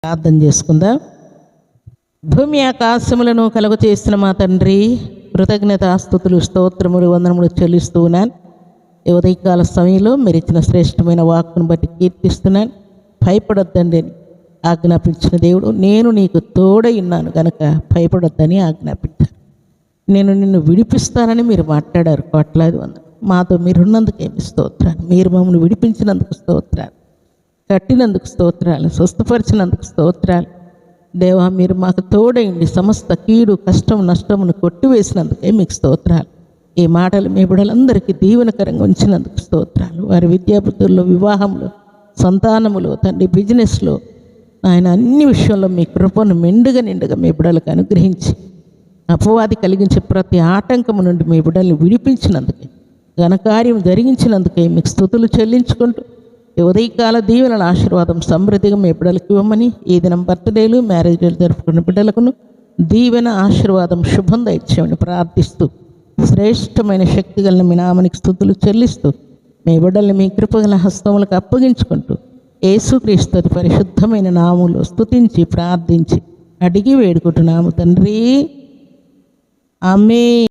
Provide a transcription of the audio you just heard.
ప్రార్థన చేసుకుందాం. భూమి ఆకాశములను కలుగ చేసిన మా తండ్రి, కృతజ్ఞతాస్తుతులు, స్తోత్రములు, వందనములు చెల్లిస్తూ ఉన్నాను. ఈ ఉదయకాల సమయంలో మీరు ఇచ్చిన శ్రేష్టమైన వాక్కును బట్టి కీర్తిస్తున్నాను. భయపడొద్దండి అని ఆజ్ఞాపించిన దేవుడు, నేను నీకు తోడై ఉన్నాను కనుక భయపడొద్దని ఆజ్ఞాపించాను. నేను నిన్ను విడిపిస్తానని మీరు మాట్లాడారు. కోట్లాది వందలు మాతో మీరున్నందుకు ఏమి స్తోత్రాలు. మీరు మమ్మల్ని విడిపించినందుకు స్తోత్రాలు, కట్టినందుకు స్తోత్రాలు, స్వస్థపరిచినందుకు స్తోత్రాలు. దేవా, మీరు మాకు తోడైండి సమస్త కీడు, కష్టం, నష్టమును కొట్టివేసినందుకే మీకు స్తోత్రాలు. ఈ మాటలు మీ బిడ్డలందరికీ దీవెనకరంగా ఉంచినందుకు స్తోత్రాలు. వారి విద్యాబుద్ధుల్లో, వివాహంలో, సంతానములో, తండ్రి బిజినెస్లో, ఆయన అన్ని విషయంలో మీ కృపను నిండుగా మీ బిడ్డలకు అనుగ్రహించి అపవాది కలిగించే ప్రతి ఆటంకము నుండి మీ బిడ్డల్ని విడిపించినందుకే, ఘనకార్యం జరిగించినందుకే మీకు స్తుతులు చెల్లించుకుంటూ ఈ ఉదయకాల దీవెనల ఆశీర్వాదం సమృద్ధిగా మీ బిడ్డలకు ఇవ్వమని, ఈ దినం బర్త్డేలు, మ్యారేజ్ డేలు జరుపుకున్న బిడ్డలకును దీవెన, ఆశీర్వాదం, శుభం దయచేయమని ప్రార్థిస్తూ శ్రేష్టమైన శక్తి గల మీ నామానికి స్తుతులు చెల్లిస్తూ మీ బిడ్డల్ని మీ కృపగల హస్తములకు అప్పగించుకుంటూ యేసుక్రీస్తు పరిశుద్ధమైన నామములో స్తుతించి ప్రార్థించి అడిగి వేడుకుంటున్నాము తండ్రి. ఆమేన్.